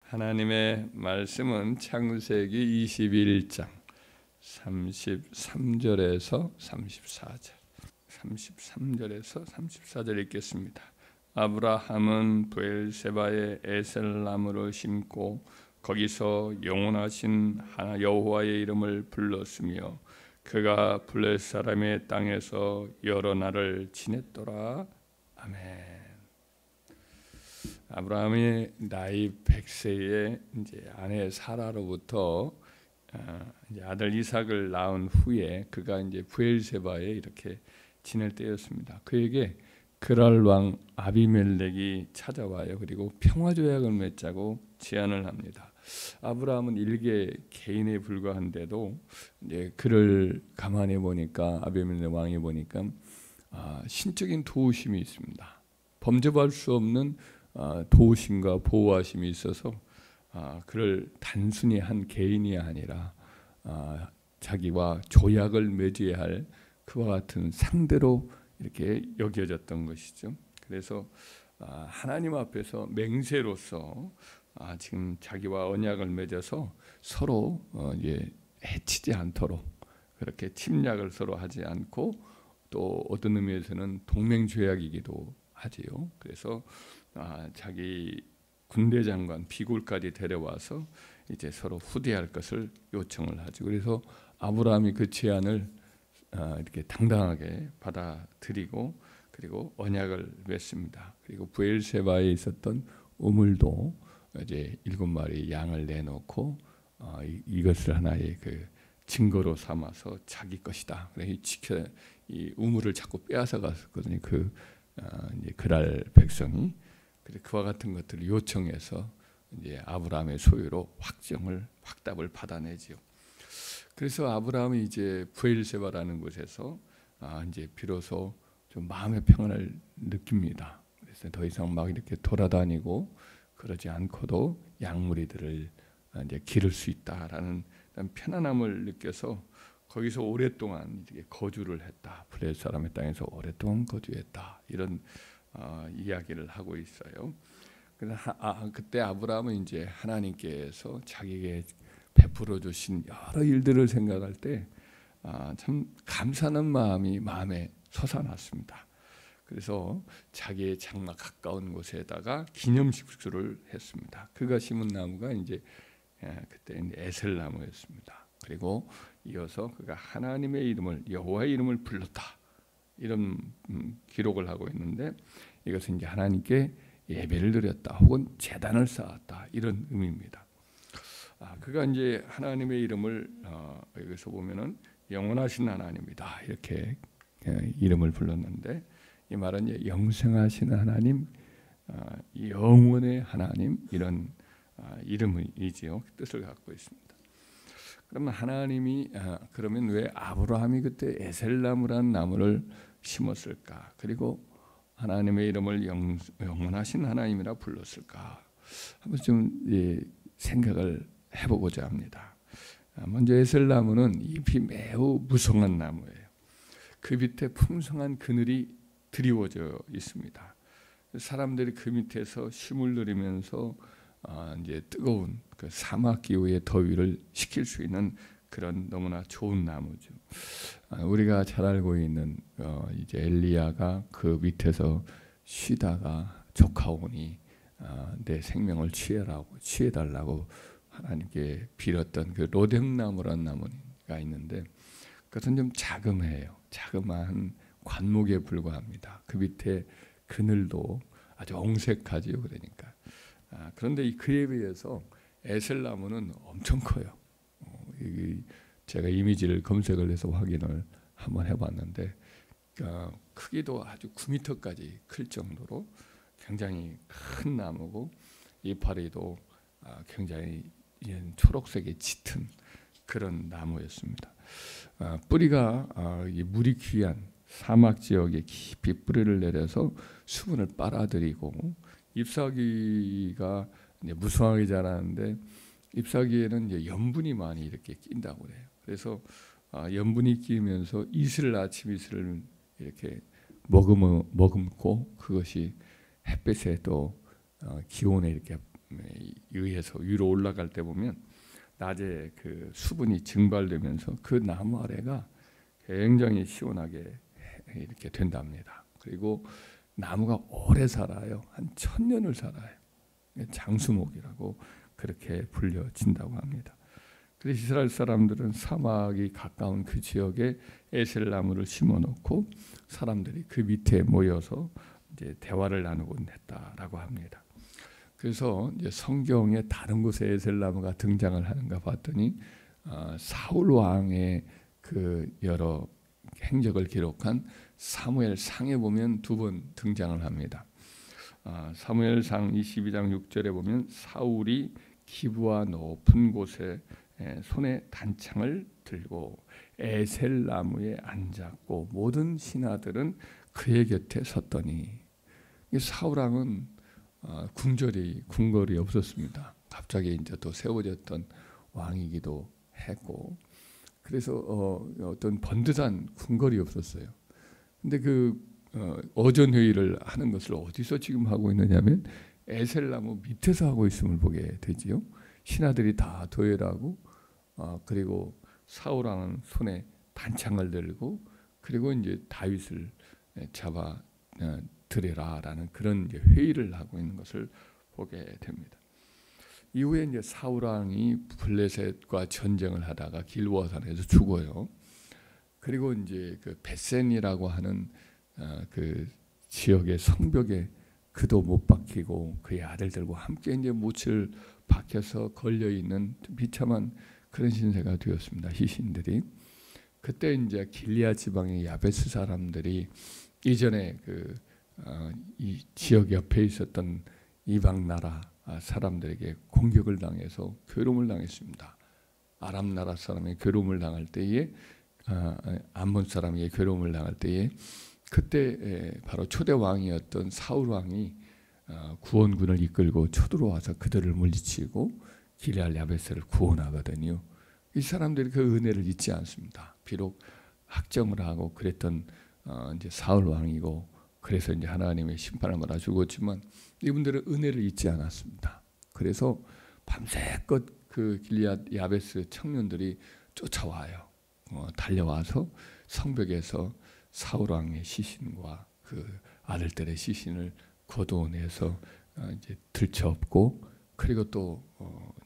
하나님의 말씀은 창세기 21장 33절에서 34절 33절에서 34절 읽겠습니다. 아브라함은 브엘세바에 에셀나무를 심고 거기서 영원하신 여호와의 이름을 불렀으며 그가 블레 사람의 땅에서 여러 날을 지냈더라. 아멘. 아브라함이 나이 100세에 이제 아내 사라로부터 이제 아들 이삭을 낳은 후에 그가 이제 브엘세바에 이렇게 지낼 때였습니다. 그에게 그랄 왕 아비멜렉이 찾아와요. 그리고 평화 조약을 맺자고 제안을 합니다. 아브라함은 일개 개인에 불과한데도 이제 그를 감안해 보니까 아비멜렉 왕이 보니까 신적인 도우심이 있습니다. 범접할 수 없는 도우심과 보호하심이 있어서 그를 단순히 한 개인이 아니라 자기와 조약을 맺어야 할 그와 같은 상대로 이렇게 여겨졌던 것이죠. 그래서 하나님 앞에서 맹세로서 지금 자기와 언약을 맺어서 서로 해치지 않도록 그렇게 침략을 서로 하지 않고 또 어떤 의미에서는 동맹 조약이기도 하지요. 그래서 자기 군대 장관 비굴까지 데려와서 이제 서로 후대할 것을 요청을 하죠. 그래서 아브라함이 그 제안을 이렇게 당당하게 받아들이고 그리고 언약을 맺습니다. 그리고 브엘세바에 있었던 우물도 이제 7마리 양을 내놓고 이것을 하나의 그 증거로 삼아서 자기 것이다. 그래서 이 우물을 자꾸 빼앗아 갔었거든요. 이제 그랄 백성이 그와 같은 것들을 요청해서 이제 아브라함의 소유로 확답을 받아내지요. 그래서 아브라함이 이제 브엘세바라는 곳에서 이제 비로소 좀 마음의 평안을 느낍니다. 그래서 더 이상 막 이렇게 돌아다니고 그러지 않고도 양무리들을 이제 기를 수 있다라는 편안함을 느껴서 거기서 오랫동안 거주를 했다. 블레 사람의 땅에서 오랫동안 거주했다. 이런 이야기를 하고 있어요. 그때 아브라함은 이제 하나님께서 자기에게 베풀어 주신 여러 일들을 생각할 때 참 감사하는 마음이 마음에 솟아났습니다. 그래서 자기의 장막 가까운 곳에다가 기념식수를 했습니다. 그가 심은 나무가 이제 그때 에셀나무였습니다. 그리고 이어서 그가 하나님의 이름을 여호와의 이름을 불렀다. 이런 기록을 하고 있는데 이것은 이제 하나님께 예배를 드렸다 혹은 제단을 쌓았다 이런 의미입니다. 그가 이제 하나님의 이름을 여기서 보면은 영원하신 하나님이다 이렇게 이름을 불렀는데 이 말은 영생하신 하나님, 영원의 하나님 이런 이름이지요. 뜻을 갖고 있습니다. 그러면 하나님이 그러면 왜 아브라함이 그때 에셀나무라는 나무를 심었을까? 그리고 하나님의 이름을 영원하신 하나님이라 불렀을까? 한번 좀 생각을 해보고자 합니다. 먼저 에셀나무는 잎이 매우 무성한 나무예요. 그 밑에 풍성한 그늘이 드리워져 있습니다. 사람들이 그 밑에서 쉼을 누리면서 이제 뜨거운 그 사막 기후의 더위를 식힐 수 있는 그런 너무나 좋은 나무죠. 우리가 잘 알고 있는 이제 엘리야가 그 밑에서 쉬다가 조카오니 내 생명을 취해달라고 하나님께 빌었던 그 로뎀나무라는 나무가 있는데 그것은 좀 자그마해요. 자그마한 관목에 불과합니다. 그 밑에 그늘도 아주 옹색하지요. 그러니까 그런데 그에 비해서 에셀나무는 엄청 커요. 제가 이미지를 검색을 해서 확인을 한번 해봤는데 크기도 아주 9m까지 클 정도로 굉장히 큰 나무고 이파리도 굉장히 초록색에 짙은 그런 나무였습니다. 뿌리가 물이 귀한 사막 지역에 깊이 뿌리를 내려서 수분을 빨아들이고 잎사귀가 무성하게 자라는데 잎사귀에는 이제 염분이 많이 이렇게 낀다고 그래요. 그래서 염분이 끼면서 아침 이슬을 이렇게 머금고 그것이 햇빛에 또 기온에 이렇게 의해서 위로 올라갈 때 보면 낮에 그 수분이 증발되면서 그 나무 아래가 굉장히 시원하게 이렇게 된답니다. 그리고 나무가 오래 살아요. 한 1000년을 살아요. 장수목이라고 그렇게 불려진다고 합니다. 그래서 이스라엘 사람들은 사막이 가까운 그 지역에 에셀나무를 심어놓고 사람들이 그 밑에 모여서 이제 대화를 나누곤 했다라고 합니다. 그래서 이제 성경에 다른 곳에 에셀나무가 등장을 하는가 봤더니 사울 왕의 그 여러 행적을 기록한 사무엘상에 보면 2번 등장을 합니다. 사무엘상 22장 6절에 보면 사울이 기브와 높은 곳에 손에 단창을 들고 에셀나무에 앉았고 모든 신하들은 그의 곁에 섰더니 사울 왕은 궁궐이 없었습니다. 갑자기 이제 또 세워졌던 왕이기도 했고 그래서 어떤 번듯한 궁궐이 없었어요. 근데 그 어전 회의를 하는 것을 어디서 지금 하고 있느냐면 에셀나무 밑에서 하고 있음을 보게 되지요. 신하들이 다 도열하고 그리고 사울 왕은 손에 단창을 들고 그리고 이제 다윗을 잡아 들여라라는 그런 이제 회의를 하고 있는 것을 보게 됩니다. 이후에 이제 사울 왕이 블레셋과 전쟁을 하다가 길보아산에서 죽어요. 그리고 이제 그 벳센이라고 하는 그 지역의 성벽에 그도 못 박히고 그의 아들들과 함께 이제 못을 박혀서 걸려 있는 비참한 그런 신세가 되었습니다. 희신들이. 그때 이제 길리앗 지방의 야베스 사람들이 이전에 이 지역 옆에 있었던 이방 나라 사람들에게 공격을 당해서 괴로움을 당했습니다. 아람 나라 사람의 괴로움을 당할 때에 암몬 사람에게 괴로움을 당할 때에 그때 바로 초대 왕이었던 사울 왕이 구원군을 이끌고 쳐들어와서 그들을 물리치고 길리앗 야베스를 구원하거든요. 이 사람들이 그 은혜를 잊지 않습니다. 비록 학정을 하고 그랬던 이제 사울 왕이고 그래서 이제 하나님의 심판을 받아 죽었지만 이분들은 은혜를 잊지 않았습니다. 그래서 밤새껏 그 길리앗 야베스 청년들이 쫓아와요. 달려와서 성벽에서 사울 왕의 시신과 그 아들들의 시신을 거두어내서 이제 들쳐업고 그리고 또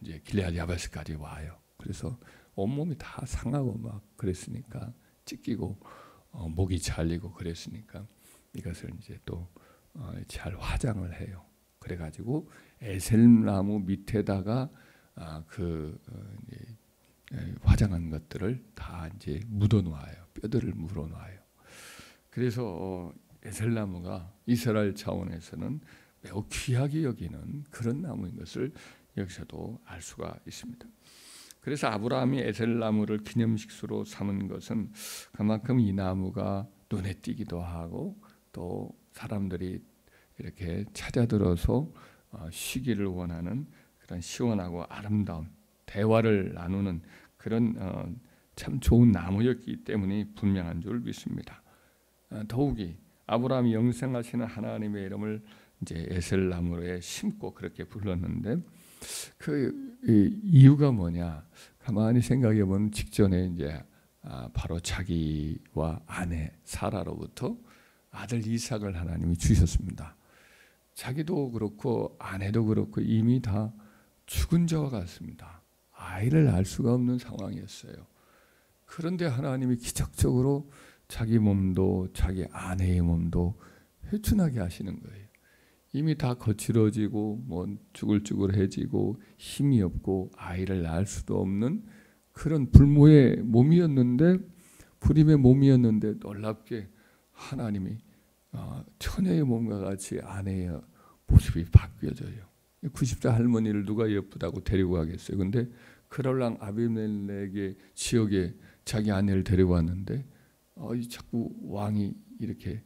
이제 길리앗 야베스까지 와요. 그래서 온몸이 다 상하고 막 그랬으니까 찢기고 목이 잘리고 그랬으니까 이것을 이제 또 잘 화장을 해요. 그래가지고 에셀나무 밑에다가 화장한 것들을 다 이제 묻어놓아요. 뼈들을 묻어놔요. 그래서 에셀나무가 이스라엘 차원에서는 매우 귀하게 여기는 그런 나무인 것을 여기서도 알 수가 있습니다. 그래서 아브라함이 에셀나무를 기념식수로 삼은 것은 그만큼 이 나무가 눈에 띄기도 하고 또 사람들이 이렇게 찾아들어서 쉬기를 원하는 그런 시원하고 아름다운 대화를 나누는 그런 참 좋은 나무였기 때문에 분명한 줄 믿습니다. 더욱이 아브라함이 영생하시는 하나님의 이름을 이제 에셀나무에 심고 그렇게 불렀는데 그 이유가 뭐냐? 가만히 생각해 보면 직전에 이제 바로 자기와 아내 사라로부터 아들 이삭을 하나님이 주셨습니다. 자기도 그렇고 아내도 그렇고 이미 다 죽은 자와 같습니다. 아이를 낳을 수가 없는 상황이었어요. 그런데 하나님이 기적적으로 자기 몸도 자기 아내의 몸도 회춘하게 하시는 거예요. 이미 다 거칠어지고 뭐 쭈글쭈글해지고 힘이 없고 아이를 낳을 수도 없는 그런 불모의 몸이었는데 불임의 몸이었는데 놀랍게 하나님이 처녀의 몸과 같이 아내의 모습이 바뀌어져요. 90세 할머니를 누가 예쁘다고 데리고 가겠어요. 근데 그럴랑 아비멜렉의 지역에 자기 아내를 데리고 왔는데 자꾸 왕이 이렇게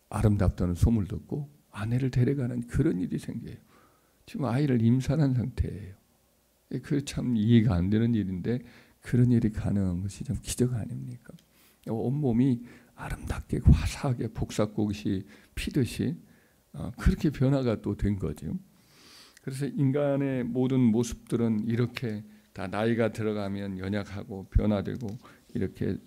아름답다는 소문을 듣고 아내를 데려가는 그런 일이 생겨요. 지금 아이를 임산한 상태예요. 그 참 이해가 안 되는 일인데 그런 일이 가능한 것이 참 기적 아닙니까? 온몸이 아름답게 화사하게 복사꽃이 피듯이 그렇게 변화가 또 된 거죠. 그래서 인간의 모든 모습들은 이렇게 다 나이가 들어가면 연약하고 변화되고 이렇게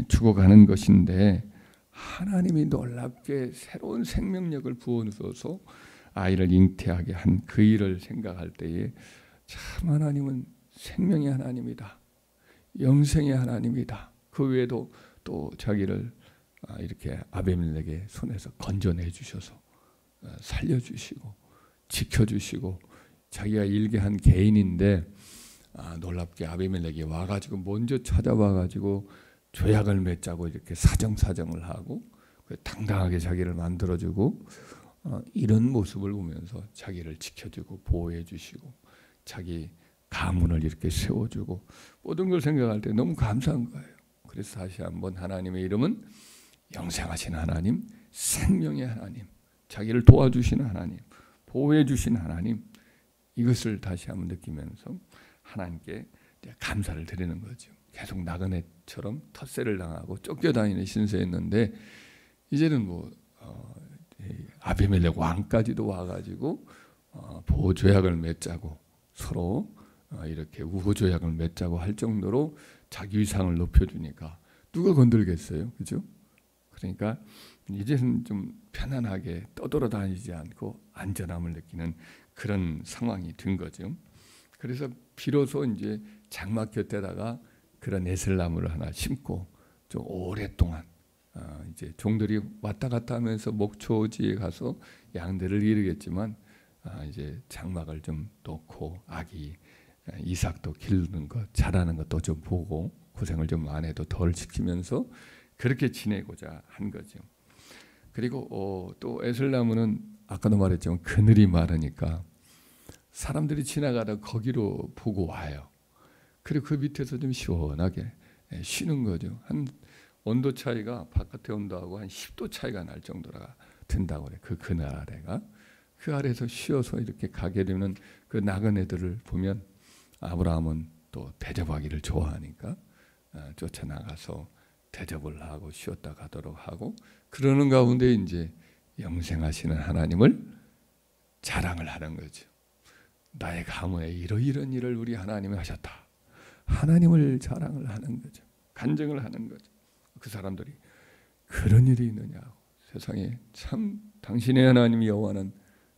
죽어가는 것인데, 하나님이 놀랍게 새로운 생명력을 부어주셔서 아이를 잉태하게 한 그 일을 생각할 때에 참 하나님은 생명의 하나님이다, 영생의 하나님이다. 그 외에도 또 자기를 이렇게 아비멜렉의 손에서 건져내 주셔서 살려주시고 지켜주시고, 자기가 일개 한 개인인데 놀랍게 아비멜렉이 와가지고 먼저 찾아와가지고 조약을 맺자고 이렇게 사정을 하고 당당하게 자기를 만들어주고, 이런 모습을 보면서 자기를 지켜주고 보호해주시고 자기 가문을 이렇게 세워주고 모든 걸 생각할 때 너무 감사한 거예요. 그래서 다시 한번 하나님의 이름은 영생하신 하나님, 생명의 하나님, 자기를 도와주시는 하나님, 보호해 주시는 하나님, 이것을 다시 한번 느끼면서 하나님께 감사를 드리는 거죠. 계속 나그네처럼 텃세를 당하고 쫓겨다니는 신세였는데, 이제는 아비멜렉 왕까지도 와가지고 보호 조약을 맺자고, 서로 이렇게 우호 조약을 맺자고 할 정도로 자기 위상을 높여주니까 누가 건들겠어요, 그죠? 그러니까 이제는 좀 편안하게 떠돌아다니지 않고 안전함을 느끼는 그런 상황이 된 거죠. 그래서 비로소 이제 장막 곁에다가 그런 에셀나무를 하나 심고 좀 오랫동안 이제 종들이 왔다 갔다 하면서 목초지에 가서 양들을 기르겠지만, 이제 장막을 좀 놓고 아기 이삭도 기르는 것, 자라는 것도 좀 보고 고생을 좀 안 해도 덜 시키면서 그렇게 지내고자 한 거죠. 그리고 또 에셀나무는 아까도 말했지만 그늘이 마르니까 사람들이 지나가다 거기로 보고 와요. 그리고 그 밑에서 좀 시원하게 쉬는 거죠. 한 온도 차이가 바깥의 온도하고 한 10도 차이가 날 정도가 된다고 그래. 그 그늘 아래가. 그 아래에서 쉬어서 이렇게 가게 되면 그 나그네들을 보면 아브라함은 또 대접하기를 좋아하니까 쫓아나가서 대접을 하고 쉬었다 가도록 하고, 그러는 가운데 이제 영생하시는 하나님을 자랑을 하는 거죠. 나의 가문에 이러이런 일을 우리 하나님이 하셨다. 하나님을 자랑을 하는 거죠. 간증을 하는 거죠. 그 사람들이 그런 일이 있느냐고, 세상에 참 당신의 하나님 여호와는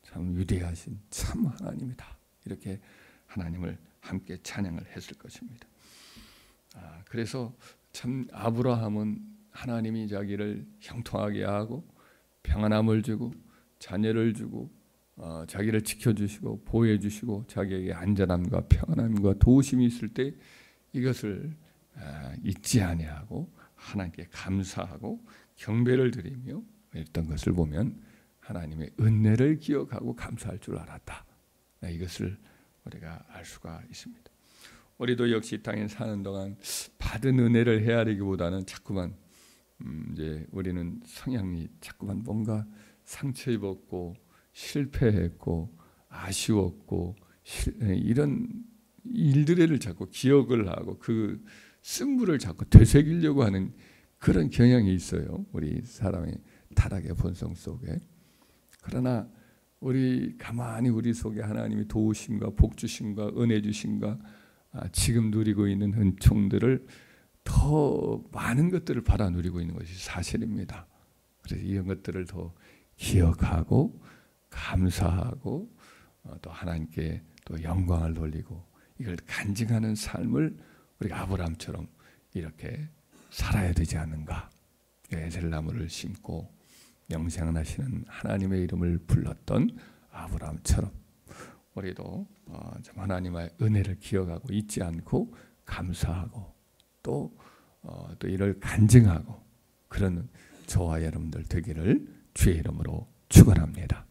참 위대하신 참 하나님이다. 이렇게 하나님을 함께 찬양을 했을 것입니다. 그래서 참 아브라함은 하나님이 자기를 형통하게 하고 평안함을 주고 자녀를 주고 자기를 지켜주시고 보호해주시고 자기에게 안전함과 평안함과 도우심이 있을 때 이것을 잊지 아니하고 하나님께 감사하고 경배를 드리며 했던 것을 보면 하나님의 은혜를 기억하고 감사할 줄 알았다. 이것을 우리가 알 수가 있습니다. 우리도 역시 이 땅에 사는 동안 받은 은혜를 헤아리기보다는 자꾸만 이제 우리는 성향이 자꾸만 뭔가 상처 입었고 실패했고 아쉬웠고 이런 일들을 자꾸 기억을 하고 그 승부를 자꾸 되새기려고 하는 그런 경향이 있어요. 우리 사람의 타락의 본성 속에. 그러나 우리 가만히 우리 속에 하나님이 도우심과 복 주심과 은혜 주심과 지금 누리고 있는 은총들을 더 많은 것들을 받아 누리고 있는 것이 사실입니다. 그래서 이런 것들을 더 기억하고 감사하고 또 하나님께 또 영광을 돌리고 이걸 간증하는 삶을 우리가 아브라함처럼 이렇게 살아야 되지 않는가. 에셀나무를 심고 영생하시는 하나님의 이름을 불렀던 아브라함처럼 우리도 하나님의 은혜를 기억하고 잊지 않고 감사하고 또 이를 간증하고 그런 저와 여러분들 되기를 주의 이름으로 축원합니다.